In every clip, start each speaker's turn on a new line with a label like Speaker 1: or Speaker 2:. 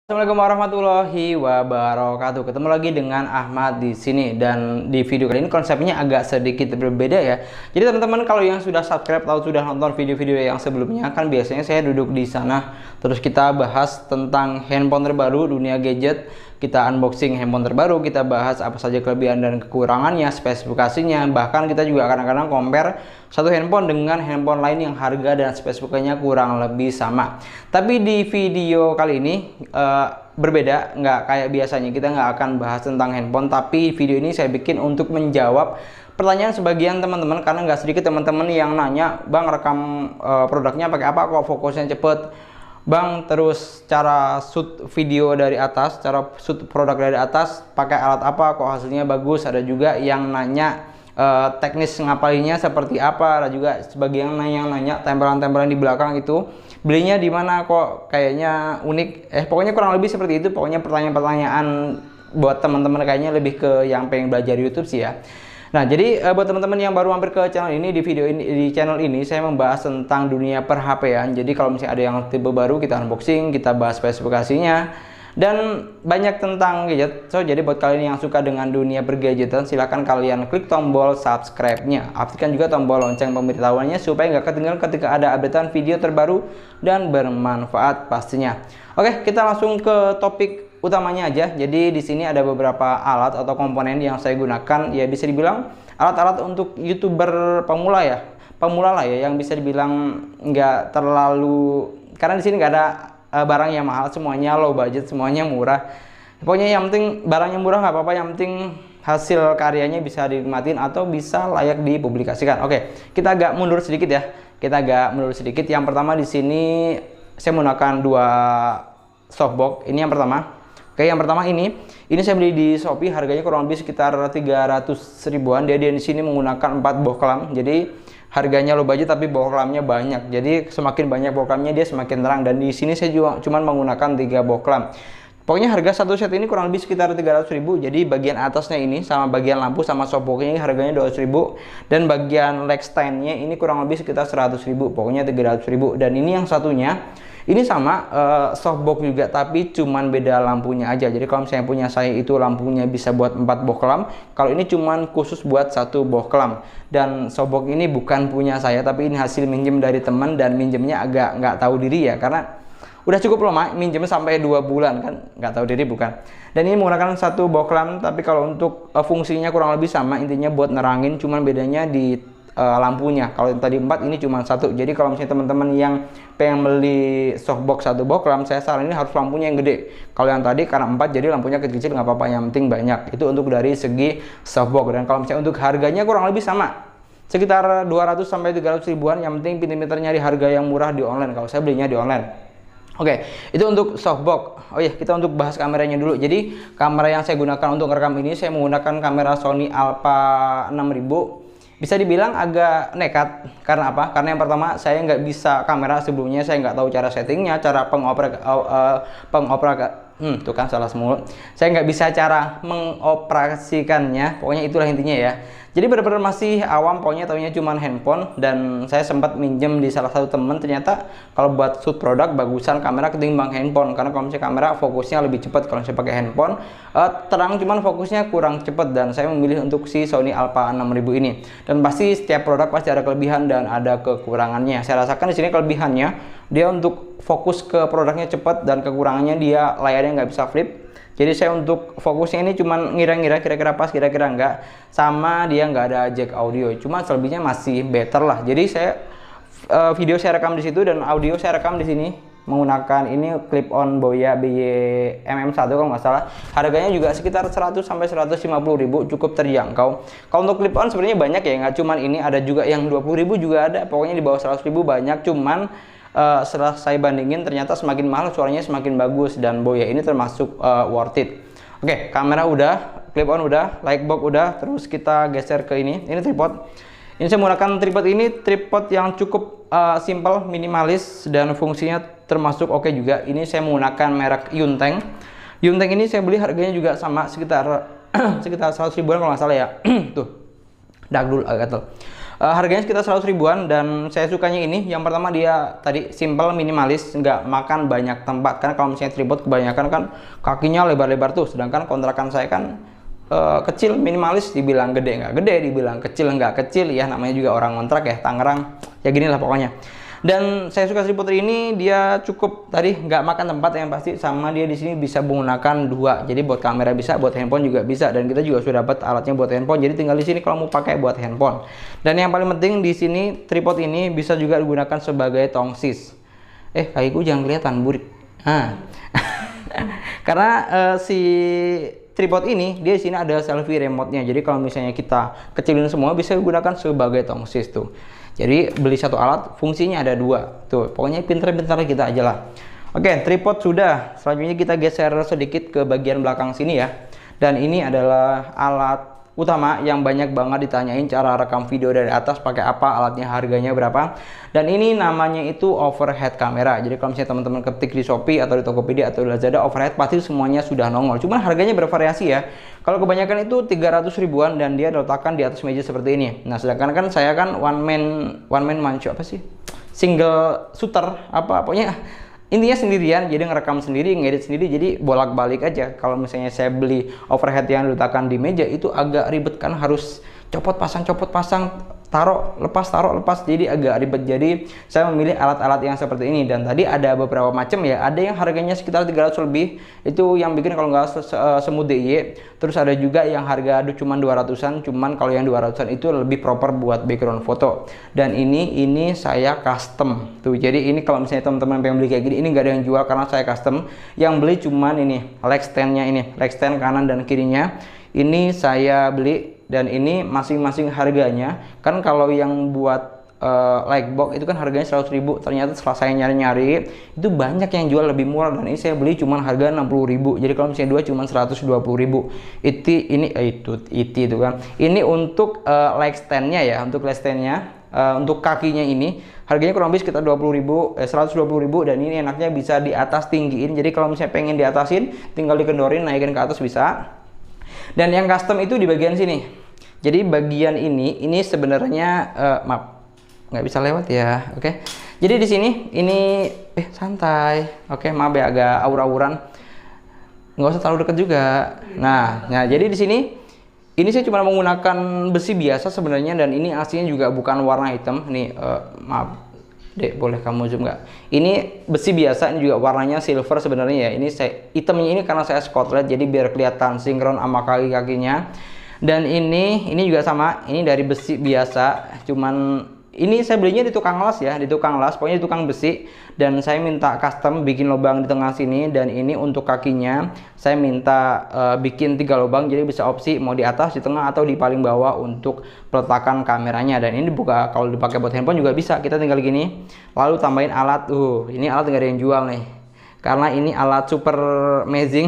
Speaker 1: Assalamualaikum warahmatullahi wabarakatuh. Ketemu lagi dengan Ahmad di sini, dan di video kali ini konsepnya agak sedikit berbeda ya. Jadi teman-teman, kalau yang sudah subscribe atau sudah nonton video-video yang sebelumnya, kan biasanya saya duduk di sana terus kita bahas tentang handphone terbaru, dunia gadget. Kita unboxing handphone terbaru, kita bahas apa saja kelebihan dan kekurangannya, spesifikasinya. Bahkan kita juga kadang-kadang compare satu handphone dengan handphone lain yang harga dan spesifikasinya kurang lebih sama. Tapi di video kali ini berbeda, nggak kayak biasanya. Kita nggak akan bahas tentang handphone, tapi video ini saya bikin untuk menjawab pertanyaan sebagian teman-teman, karena nggak sedikit teman-teman yang nanya, "Bang, rekam produknya pakai apa kok fokusnya cepet? Bang, terus cara shoot video dari atas, cara shoot produk dari atas pakai alat apa kok hasilnya bagus?" Ada juga yang nanya teknis ngapalinnya seperti apa. Ada juga sebagian yang nanya tempelan-tempelan di belakang itu belinya di mana kok kayaknya unik. Pokoknya kurang lebih seperti itu. Pokoknya pertanyaan-pertanyaan buat teman-teman kayaknya lebih ke yang pengen belajar YouTube sih ya. Nah, jadi buat teman-teman yang baru mampir ke channel ini, di video ini, di channel ini saya membahas tentang dunia per HP-an. Jadi kalau misalnya ada yang tipe baru, kita unboxing, kita bahas spesifikasinya dan banyak tentang gadget. Jadi buat kalian yang suka dengan dunia bergadgetan, silahkan kalian klik tombol subscribe-nya. Aktifkan juga tombol lonceng pemberitahuannya supaya nggak ketinggalan ketika ada updatean video terbaru dan bermanfaat pastinya. Oke, kita langsung ke topik utamanya aja. Jadi di sini ada beberapa alat atau komponen yang saya gunakan, ya bisa dibilang alat-alat untuk YouTuber pemula ya. Pemula lah ya, yang bisa dibilang nggak terlalu, karena di sini nggak ada barang yang mahal, semuanya low budget, semuanya murah. Pokoknya yang penting barangnya murah nggak apa-apa, yang penting hasil karyanya bisa dinikmatin atau bisa layak dipublikasikan. Oke, kita agak mundur sedikit ya. Yang pertama di sini saya menggunakan dua softbox. Ini yang pertama. Oke, yang pertama ini saya beli di Shopee, harganya kurang lebih sekitar 300 ribuan. Dia di sini menggunakan 4 bohlam. Jadi harganya low budget tapi bohlamnya banyak. Jadi semakin banyak bohlamnya dia semakin terang, dan di sini saya juga cuma menggunakan 3 bohlam. Pokoknya harga satu set ini kurang lebih sekitar 300 ribu. Jadi bagian atasnya ini sama bagian lampu sama softbox ini harganya 200 ribu, dan bagian leg stand-nya ini kurang lebih sekitar 100 ribu. Pokoknya 300 ribu. Dan ini yang satunya ini sama softbox juga, tapi cuman beda lampunya aja. Jadi kalau misalnya punya saya itu lampunya bisa buat 4 bohlam, kalau ini cuman khusus buat 1 bohlam. Dan softbox ini bukan punya saya, tapi ini hasil minjem dari teman, dan minjemnya agak nggak tahu diri ya, karena udah cukup lama, minjemnya sampai 2 bulan kan, nggak tahu diri bukan. Dan ini menggunakan 1 bohlam, tapi kalau untuk fungsinya kurang lebih sama, intinya buat nerangin, cuman bedanya di lampunya. Kalau yang tadi 4, ini cuma 1. Jadi kalau misalnya teman-teman yang pengen beli softbox 1 bohlam, saya saranin harus lampunya yang gede. Kalau yang tadi karena 4, jadi lampunya kecil-kecil nggak apa-apa, yang penting banyak. Itu untuk dari segi softbox. Dan kalau misalnya untuk harganya kurang lebih sama, sekitar 200 sampai 300 ribuan. Yang penting pinter-pinter nyari harga yang murah di online. Kalau saya belinya di online. Oke, itu untuk softbox. Oh iya, kita untuk bahas kameranya dulu. Jadi kamera yang saya gunakan untuk merekam ini, saya menggunakan kamera Sony Alpha 6000. Bisa dibilang agak nekat. Karena apa? Karena yang pertama, saya nggak bisa kamera sebelumnya, saya nggak tahu cara settingnya, cara tuh kan salah semua. Saya nggak bisa cara mengoperasikannya. Pokoknya itulah intinya ya. Jadi benar-benar masih awam, pokoknya taunya cuma handphone. Dan saya sempat minjem di salah satu temen, ternyata kalau buat shoot produk bagusan kamera ketimbang handphone. Karena kalau misalnya kamera fokusnya lebih cepat, kalau saya pakai handphone terang cuman fokusnya kurang cepat. Dan saya memilih untuk si Sony Alpha 6000 ini. Dan pasti setiap produk pasti ada kelebihan dan ada kekurangannya. Saya rasakan di sini kelebihannya, dia untuk fokus ke produknya cepat, dan kekurangannya dia layarnya nggak bisa flip. Jadi saya untuk fokusnya ini cuman ngira-ngira, kira-kira pas, kira-kira enggak. Sama dia nggak ada jack audio, cuma selebihnya masih better lah. Jadi saya video saya rekam di situ, dan audio saya rekam di sini menggunakan ini clip on Boya BY MM1 kalau nggak salah. Harganya juga sekitar 100 sampai 150 ribu, cukup terjangkau. Kalau untuk clip on sebenarnya banyak ya, nggak cuman ini, ada juga yang 20 ribu juga ada. Pokoknya di bawah 100 ribu banyak, cuman setelah saya bandingin ternyata semakin mahal suaranya semakin bagus, dan Boya ini termasuk worth it. Oke, kamera udah, clip on udah, lightbox udah, terus kita geser ke ini tripod. Ini saya menggunakan tripod ini, tripod yang cukup simple, minimalis, dan fungsinya termasuk oke juga. Ini saya menggunakan merek Yunteng. Yunteng ini saya beli harganya juga sama, sekitar 100 ribuan kalau nggak salah ya. Tuh, dak dulu agak gatel. Harganya sekitar 100 ribuan dan saya sukanya ini. Yang pertama dia tadi simple, minimalis, nggak makan banyak tempat. Karena kalau misalnya tripod kebanyakan kan kakinya lebar-lebar tuh. Sedangkan kontrakan saya kan kecil, minimalis, dibilang gede nggak gede, dibilang kecil nggak kecil ya. Namanya juga orang kontrak ya, Tangerang. Ya gini lah pokoknya. Dan saya suka tripod ini, dia cukup tadi nggak makan tempat yang pasti, sama dia di sini bisa menggunakan dua. Jadi buat kamera bisa, buat handphone juga bisa, dan kita juga sudah dapat alatnya buat handphone. Jadi tinggal di sini kalau mau pakai buat handphone. Dan yang paling penting di sini tripod ini bisa juga digunakan sebagai tongsis. Kakiku jangan kelihatan burik. Karena si tripod ini dia di sini ada selfie remote-nya. Jadi kalau misalnya kita kecilin semua bisa digunakan sebagai tongsis tuh. Jadi beli satu alat, fungsinya ada dua. Tuh, pokoknya pinter-pinter kita aja lah. Oke, tripod sudah. Selanjutnya kita geser sedikit ke bagian belakang sini ya. Dan ini adalah alat utama yang banyak banget ditanyain, cara rekam video dari atas pakai apa, alatnya harganya berapa. Dan ini namanya itu overhead kamera. Jadi kalau misalnya teman-teman ketik di Shopee atau di Tokopedia atau di Lazada overhead, pasti semuanya sudah nongol. Cuman harganya bervariasi ya. Kalau kebanyakan itu 300 ribuan dan dia diletakkan di atas meja seperti ini. Nah, sedangkan kan saya kan one man mancho apa sih? Single shooter apa pokoknya intinya sendirian, jadi ngerekam sendiri, ngedit sendiri, jadi bolak-balik aja. Kalau misalnya saya beli overhead yang diletakkan di meja itu agak ribet kan, harus copot pasang, taruh lepas, jadi agak ribet. Jadi saya memilih alat-alat yang seperti ini. Dan tadi ada beberapa macam ya, ada yang harganya sekitar 300 lebih, itu yang bikin kalau nggak semut DIY. Terus ada juga yang harga cuma 200-an, cuman kalau yang 200-an itu lebih proper buat background foto. Dan ini saya custom tuh. Jadi ini kalau misalnya teman-teman pengen beli kayak gini, ini nggak ada yang jual karena saya custom. Yang beli cuman ini leg stand-nya, ini leg stand kanan dan kirinya ini saya beli. Dan ini masing-masing harganya kan, kalau yang buat lightbox itu kan harganya 100 ribu. Ternyata setelah saya nyari-nyari itu banyak yang jual lebih murah, dan ini saya beli cuma harga 60 ribu. Jadi kalau misalnya dua cuma 120 ribu. Itu kan ini untuk light stand-nya ya, untuk light stand-nya. Untuk kakinya ini harganya kurang lebih sekitar 120 ribu, dan ini enaknya bisa di atas tinggiin. Jadi kalau misalnya pengen di atasin tinggal dikendorin, naikin ke atas bisa. Dan yang custom itu di bagian sini. Jadi bagian ini sebenarnya maaf nggak bisa lewat ya. Oke. Jadi di sini ini santai. Oke, maaf ya agak aur-auran. Nggak usah terlalu dekat juga. Nah, jadi di sini ini saya cuma menggunakan besi biasa sebenarnya, dan ini aslinya juga bukan warna hitam. Nih maaf. Dek, boleh kamu zoom nggak? Ini besi biasa, ini juga warnanya silver sebenarnya ya. Ini hitamnya ini karena saya Scotland, jadi biar kelihatan sinkron sama kaki-kakinya. Dan ini juga sama, ini dari besi biasa, cuman ini saya belinya di tukang las ya, di tukang las, pokoknya di tukang besi. Dan saya minta custom bikin lubang di tengah sini, dan ini untuk kakinya saya minta bikin 3 lubang, jadi bisa opsi mau di atas, di tengah, atau di paling bawah untuk peletakan kameranya. Dan ini buka, kalau dipakai buat handphone juga bisa, kita tinggal gini, lalu tambahin alat. Ini alat nggak ada yang jual nih, karena ini alat super amazing.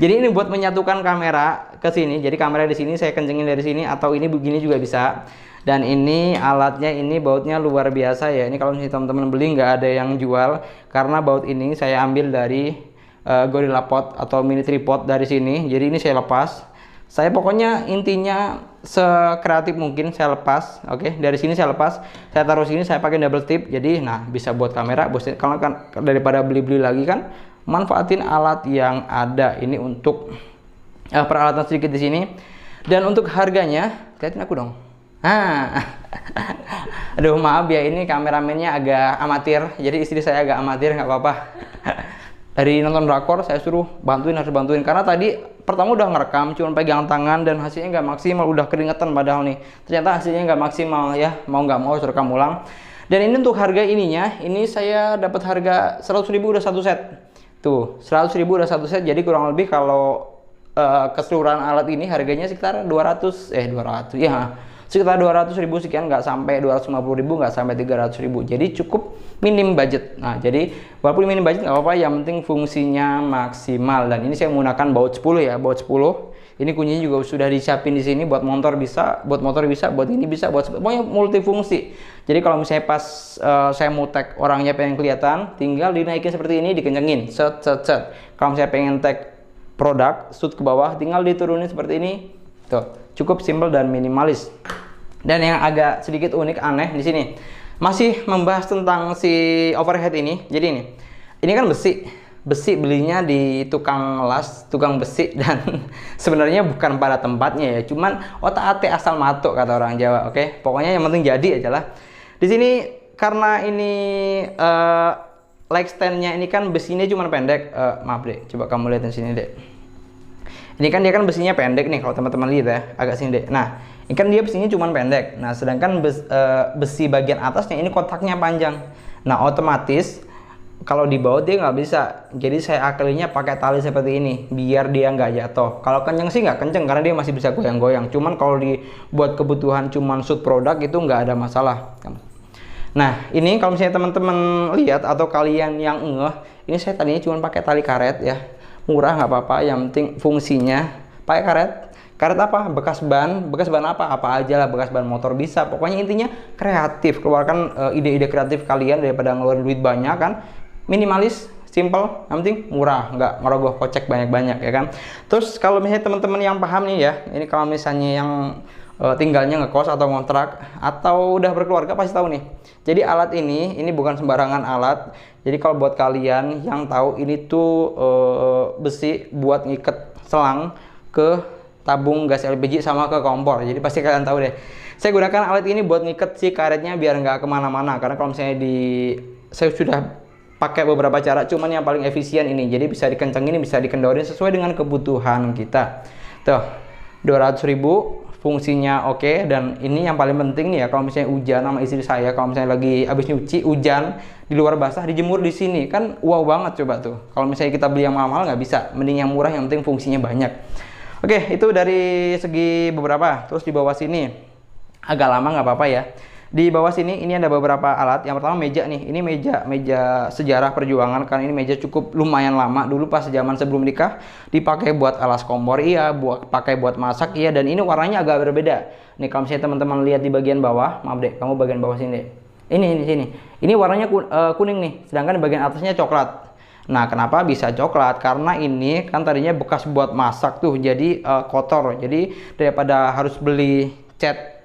Speaker 1: Jadi ini buat menyatukan kamera ke sini, jadi kamera di sini saya kencengin dari sini, atau ini begini juga bisa. Dan ini alatnya, ini bautnya luar biasa ya. Ini kalau misalnya teman-teman beli nggak ada yang jual, karena baut ini saya ambil dari Gorilla Pod atau mini tripod dari sini. Jadi ini saya lepas. Saya pokoknya intinya sekreatif mungkin saya lepas. Oke, dari sini saya lepas. Saya taruh sini, saya pakai double tip. Jadi bisa buat kamera. Kalau kan daripada beli-beli lagi kan, manfaatin alat yang ada. Ini untuk peralatan sedikit di sini. Dan untuk harganya, lihatin aku dong. Aduh maaf ya, ini kameramennya agak amatir, jadi istri saya agak amatir, nggak apa-apa. Dari nonton drakor saya suruh harus bantuin, karena tadi pertama udah ngerekam cuma pegang tangan dan hasilnya nggak maksimal, udah keringetan padahal nih, ternyata hasilnya nggak maksimal ya, mau nggak mau harus rekam ulang. Dan ini untuk harga ininya, ini saya dapat harga 100 ribu udah satu set tuh, 100 ribu udah satu set. Jadi kurang lebih kalau keseluruhan alat ini harganya sekitar 200 ya, sekitar 200 ribu sekian, nggak sampai 250 ribu, nggak sampai 300 ribu. Jadi cukup minim budget. Nah, jadi walaupun minim budget nggak apa-apa, yang penting fungsinya maksimal. Dan ini saya menggunakan baut 10 ya, baut 10. Ini kuncinya juga sudah disiapin di sini, buat motor bisa, buat ini bisa, pokoknya multifungsi. Jadi kalau misalnya pas saya mau tag orangnya pengen kelihatan, tinggal dinaikin seperti ini, dikencengin, set. Kalau misalnya pengen tag produk, shoot ke bawah, tinggal diturunin seperti ini. Tuh, cukup simple dan minimalis. Dan yang agak sedikit unik aneh di sini masih membahas tentang si overhead ini. Jadi ini kan besi belinya di tukang las, tukang besi, dan sebenarnya bukan pada tempatnya ya, cuman otak-atik asal matuk kata orang Jawa. Oke, pokoknya yang penting jadi aja lah. Di sini karena ini leg standnya ini kan besinya cuma pendek. Maaf deh, coba kamu lihat di sini deh. Ini kan dia kan besinya pendek nih, kalau teman-teman lihat ya, agak sini deh. Nah, ini kan dia besinya cuma pendek. Nah, sedangkan besi bagian atasnya ini kotaknya panjang. Nah, otomatis kalau dibaut dia nggak bisa. Jadi saya akalinya pakai tali seperti ini biar dia nggak jatuh. Kalau kenceng sih nggak kenceng karena dia masih bisa goyang-goyang. Cuman kalau dibuat kebutuhan cuman shoot produk itu nggak ada masalah. Nah, ini kalau misalnya teman-teman lihat atau kalian yang ini saya tadinya cuma pakai tali karet ya. Murah nggak apa-apa, yang penting fungsinya pakai karet apa, bekas ban apa aja lah, bekas ban motor bisa, pokoknya intinya kreatif, keluarkan ide-ide kreatif kalian daripada ngeluarin duit banyak kan, minimalis, simple, yang penting murah, nggak ngerogoh kocek banyak-banyak ya kan. Terus kalau misalnya teman-teman yang paham nih ya, ini kalau misalnya yang tinggalnya ngekos atau ngontrak atau udah berkeluarga pasti tahu nih. Jadi alat ini bukan sembarangan alat. Jadi kalau buat kalian yang tahu, ini tuh besi buat ngiket selang ke tabung gas LPG sama ke kompor. Jadi pasti kalian tahu deh. Saya gunakan alat ini buat ngiket si karetnya biar nggak kemana-mana. Karena kalau misalnya saya sudah pakai beberapa cara, cuman yang paling efisien ini. Jadi bisa dikencengin, bisa dikendorin sesuai dengan kebutuhan kita. Tuh, 200.000. Fungsinya oke. Dan ini yang paling penting nih ya, kalau misalnya hujan sama istri saya, kalau misalnya lagi habis nyuci hujan di luar basah, dijemur di sini kan wow banget. Coba tuh, kalau misalnya kita beli yang mahal nggak bisa, mending yang murah, yang penting fungsinya banyak. Oke, itu dari segi beberapa. Terus di bawah sini agak lama nggak apa-apa ya. Di bawah sini ini ada beberapa alat. Yang pertama meja nih. Ini meja sejarah perjuangan, karena ini meja cukup lumayan lama. Dulu pas zaman sebelum nikah dipakai buat alas kompor iya, pakai buat masak iya, dan ini warnanya agak berbeda. Nih kalau misalnya teman-teman lihat di bagian bawah, maaf deh, kamu bagian bawah sini deh. Ini sini. Ini warnanya kuning nih, sedangkan di bagian atasnya coklat. Nah, kenapa bisa coklat? Karena ini kan tadinya bekas buat masak tuh, jadi kotor. Jadi daripada harus beli cat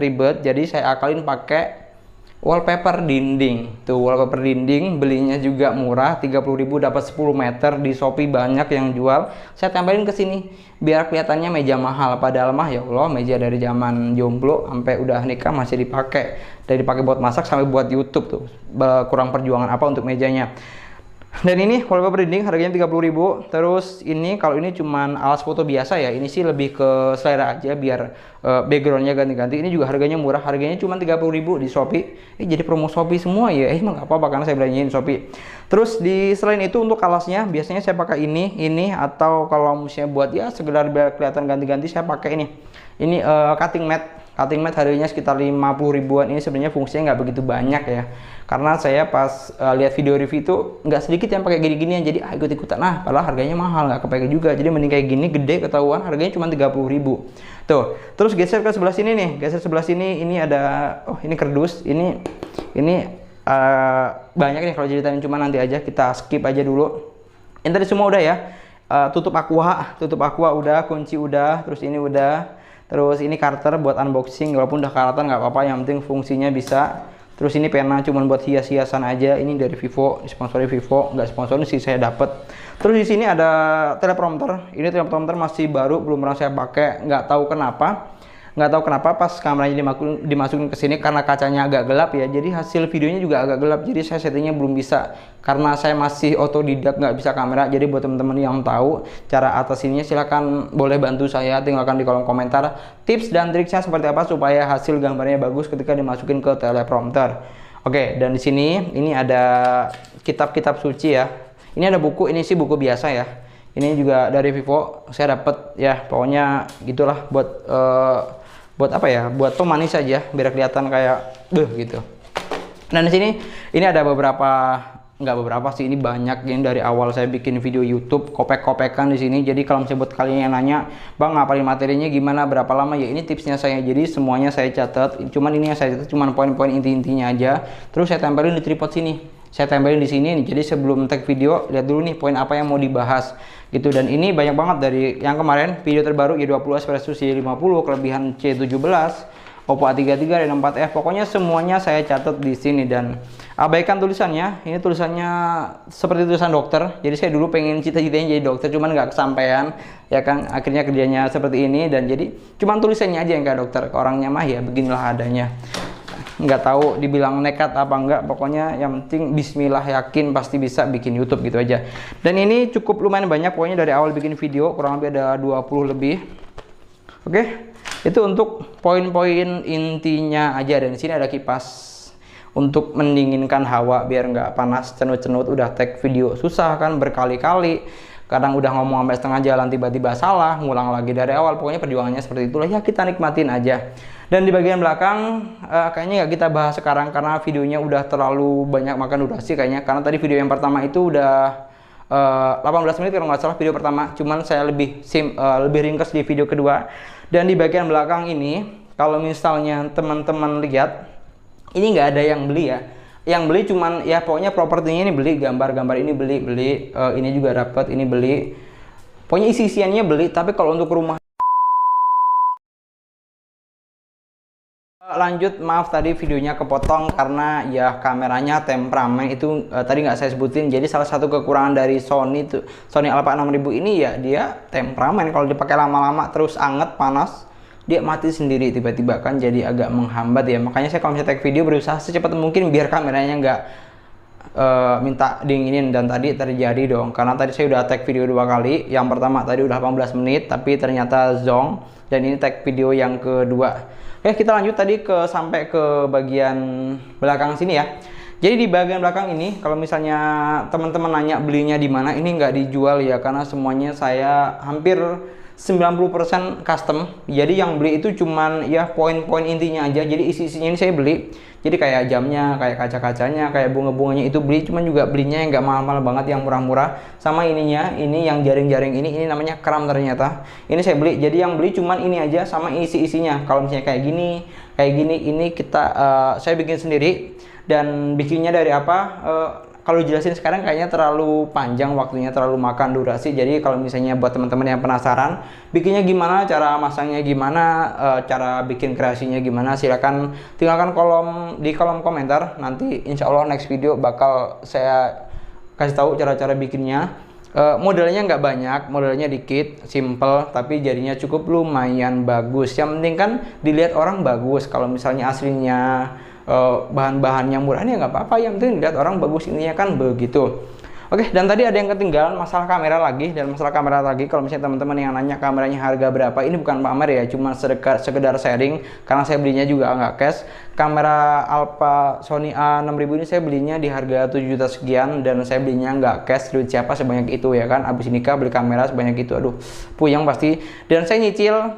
Speaker 1: ribet, jadi saya akalin pakai wallpaper dinding. Tuh, wallpaper dinding belinya juga murah, 30.000 dapat 10 meter, di Shopee banyak yang jual. Saya tempelin ke sini biar kelihatannya meja mahal, padahal mah ya Allah, meja dari zaman jomblo sampai udah nikah masih dipakai. Dari dipakai buat masak sampai buat YouTube tuh. Kurang perjuangan apa untuk mejanya. Dan ini wallpaper dinding harganya 30.000. Terus ini kalau ini cuman alas foto biasa ya, ini sih lebih ke selera aja biar backgroundnya ganti-ganti. Ini juga harganya murah, harganya cuma 30.000 di Shopee. Jadi promo Shopee semua ya, emang gak apa-apa karena saya belanjain Shopee. Terus selain itu untuk alasnya biasanya saya pakai ini atau kalau misalnya buat ya sekedar biar kelihatan ganti-ganti saya pakai ini. Ini cutting mat. Cutting mat harganya sekitar 50.000-an. Ini sebenarnya fungsinya nggak begitu banyak ya, karena saya pas lihat video review itu nggak sedikit yang pakai gini-ginian, jadi ikut-ikutan. Nah, padahal harganya mahal, nggak kepake juga. Jadi mending kayak gini, gede ketahuan, harganya cuma 30.000. Tuh, terus geser ke sebelah sini nih, geser sebelah sini. Ini ada, ini kerdus. Ini banyak nih kalau ceritain, cuma nanti aja kita skip aja dulu. Ini tadi semua udah ya. Tutup aqua udah, kunci udah, terus ini udah. Terus ini karter buat unboxing, walaupun udah karatan nggak apa-apa, yang penting fungsinya bisa. Terus ini pena cuman buat hias-hiasan aja. Ini dari Vivo, disponsori Vivo, nggak sponsorin sih saya dapet. Terus di sini ada teleprompter. Ini teleprompter masih baru, belum pernah saya pakai, nggak tahu kenapa pas kameranya dimasukin ke sini, karena kacanya agak gelap ya, jadi hasil videonya juga agak gelap. Jadi saya settingnya belum bisa, karena saya masih otodidak, nggak bisa kamera. Jadi buat teman-teman yang tahu cara atasinnya, silahkan boleh bantu saya, tinggalkan di kolom komentar tips dan triknya seperti apa supaya hasil gambarnya bagus ketika dimasukin ke teleprompter. Oke, dan di sini ini ada kitab-kitab suci ya. Ini ada buku, ini sih buku biasa ya. Ini juga dari Vivo, saya dapet ya, pokoknya gitulah buat apa ya, buat pemanis aja biar kelihatan kayak gitu. Dan di sini ini ada nggak beberapa sih, ini banyak yang dari awal saya bikin video YouTube kopek-kopekan di sini. Jadi kalau misalnya buat kalian yang nanya, bang ngapalin materinya gimana, berapa lama ya, ini tipsnya saya. Jadi semuanya saya catat, cuman ini yang saya catat cuman poin-poin inti-intinya aja. Terus saya tempelin di tripod sini. saya tempelin di sini nih. Jadi sebelum tag video, lihat dulu nih poin apa yang mau dibahas gitu. Dan ini banyak banget dari yang kemarin video terbaru Y20s versus Y50, kelebihan C17, Oppo A33 dan 4F. Pokoknya semuanya saya catat di sini, dan abaikan tulisannya. Ini tulisannya seperti tulisan dokter. Jadi saya dulu pengen cita-citanya jadi dokter, cuman nggak kesampaian ya kan. Akhirnya kerjanya seperti ini, dan jadi cuman tulisannya aja yang kayak dokter. Orangnya mah ya beginilah adanya. Nggak tahu dibilang nekat apa enggak, pokoknya yang penting bismillah, yakin pasti bisa bikin YouTube gitu aja. Dan ini cukup lumayan banyak, pokoknya dari awal bikin video kurang lebih ada 20 lebih. Oke, itu untuk poin-poin intinya aja. Dan di sini ada kipas untuk mendinginkan hawa biar nggak panas cenut-cenut. Udah tag video susah kan berkali-kali, kadang udah ngomong sampai setengah jalan tiba-tiba salah, ngulang lagi dari awal. Pokoknya perjuangannya seperti itulah ya, kita nikmatin aja. Dan di bagian belakang kayaknya nggak kita bahas sekarang karena videonya udah terlalu banyak makan durasi kayaknya. Karena tadi video yang pertama itu udah 18 menit kalau nggak salah video pertama. Cuman saya lebih ringkas di video kedua. Dan di bagian belakang ini, kalau misalnya teman-teman lihat, ini nggak ada yang beli ya. Yang beli cuman ya pokoknya propertinya ini beli, gambar-gambar ini beli, ini juga dapat, ini beli. Pokoknya isi-isiannya beli. Tapi kalau untuk rumah, lanjut, maaf tadi videonya kepotong karena ya kameranya temperamen itu tadi nggak saya sebutin. Jadi salah satu kekurangan dari Sony Alpha 6000 ini ya dia temperamen. Kalau dipakai lama-lama terus anget panas, dia mati sendiri tiba-tiba kan, jadi agak menghambat ya. Makanya saya kalau misalnya tag video berusaha secepat mungkin biar kameranya nggak minta dinginin, dan tadi terjadi dong karena tadi saya udah tag video 2 kali. Yang pertama tadi udah 18 menit tapi ternyata zonk, dan ini tag video yang kedua. Oke, kita lanjut tadi sampai ke bagian belakang sini ya. Jadi di bagian belakang ini kalau misalnya teman-teman nanya belinya di mana, ini nggak dijual ya karena semuanya saya hampir 90% custom. Jadi yang beli itu cuman ya poin-poin intinya aja. Jadi isi-isinya ini saya beli. Jadi kayak jamnya, kayak kaca-kacanya, kayak bunga-bunganya itu beli. Cuman juga belinya yang nggak mahal-mahal banget, yang murah-murah. Sama ininya, ini yang jaring-jaring ini namanya kram ternyata. Ini saya beli. Jadi yang beli cuman ini aja sama isi-isinya. Kalau misalnya kayak gini, ini saya bikin sendiri. Dan bikinnya dari apa? Kalau jelasin sekarang kayaknya terlalu panjang waktunya, terlalu makan durasi. Jadi kalau misalnya buat teman-teman yang penasaran bikinnya gimana, cara masangnya gimana, cara bikin kreasinya gimana, silakan tinggalkan di kolom komentar. Nanti insya Allah next video bakal saya kasih tahu cara-cara bikinnya. Modelnya nggak banyak, modelnya dikit, simple, tapi jadinya cukup lumayan bagus. Yang penting kan dilihat orang bagus. Kalau misalnya aslinya bahan-bahannya murah ya nggak apa-apa, yang penting lihat orang bagus, ininya kan begitu. Oke, dan tadi ada yang ketinggalan masalah kamera lagi. Kalau misalnya teman-teman yang nanya kameranya harga berapa, ini bukan pamer ya, cuma sekedar sharing karena saya belinya juga nggak cash. Kamera Alpha Sony A6000 ini saya belinya di harga 7 juta sekian, dan saya belinya nggak cash. Duit siapa sebanyak itu ya kan, abis nikah beli kamera sebanyak itu, aduh puyeng pasti. Dan saya nyicil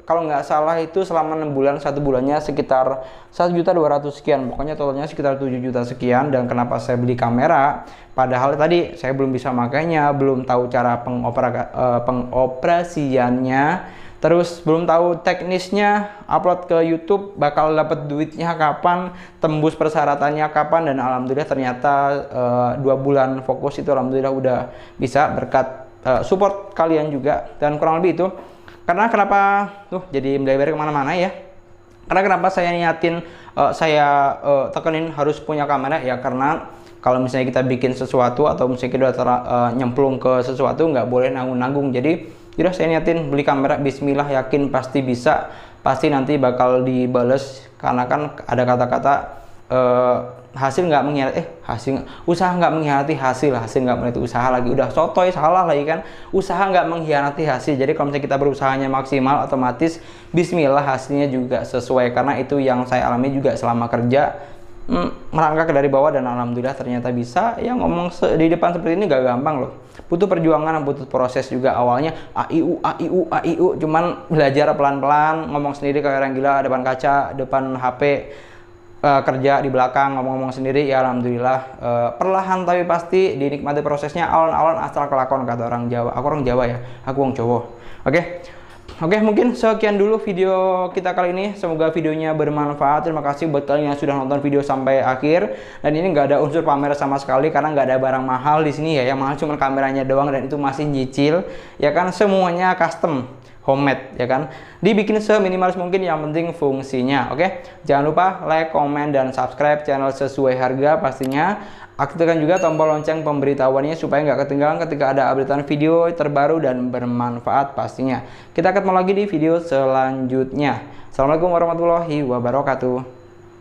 Speaker 1: kalau nggak salah itu selama 6 bulan, 1 bulannya sekitar 1.200.000 sekian. Pokoknya totalnya sekitar 7 juta sekian. Dan kenapa saya beli kamera? Padahal tadi saya belum bisa makainya, belum tahu cara pengoperasiannya, terus belum tahu teknisnya, upload ke YouTube bakal dapat duitnya kapan, tembus persyaratannya kapan. Dan alhamdulillah ternyata 2 bulan fokus itu alhamdulillah udah bisa berkat support kalian juga. Dan kurang lebih itu. Karena kenapa jadi melebar kemana-mana ya? Karena kenapa saya niatin saya tekenin harus punya kamera ya, karena kalau misalnya kita bikin sesuatu atau misalnya kita nyemplung ke sesuatu nggak boleh nanggung-nanggung. Jadi udah saya niatin beli kamera, bismillah, yakin pasti bisa, pasti nanti bakal dibales. Karena kan ada kata-kata hasil nggak mengkhianati usaha nggak mengkhianati hasil nggak mengkhianati usaha lagi, udah sotoy salah lagi kan, usaha nggak mengkhianati hasil. Jadi kalau misalnya kita berusahanya maksimal, otomatis bismillah hasilnya juga sesuai. Karena itu yang saya alami juga selama kerja, merangkak dari bawah dan alhamdulillah ternyata bisa. Yang ngomong di depan seperti ini gak gampang loh, butuh perjuangan, butuh proses juga. Awalnya AIU cuman belajar pelan-pelan, ngomong sendiri kayak orang gila depan kaca, depan HP, kerja di belakang ngomong-ngomong sendiri ya. Alhamdulillah perlahan tapi pasti dinikmati prosesnya. Alon-alon asal kelakon kata orang Jawa. Aku orang Jawa ya, aku orang Jawa. Oke. Oke, mungkin sekian dulu video kita kali ini. Semoga videonya bermanfaat. Terima kasih buat kalian yang sudah nonton video sampai akhir. Dan ini nggak ada unsur pamer sama sekali karena nggak ada barang mahal di sini ya. Yang mahal cuma kameranya doang dan itu masih nyicil. Ya kan, semuanya custom, homemade ya kan. Dibikin seminimalis mungkin, yang penting fungsinya. Oke, jangan lupa like, komen, dan subscribe channel sesuai harga pastinya. Aktifkan juga tombol lonceng pemberitahuannya supaya nggak ketinggalan ketika ada updatean video terbaru dan bermanfaat pastinya. Kita ketemu lagi di video selanjutnya. Assalamualaikum warahmatullahi wabarakatuh.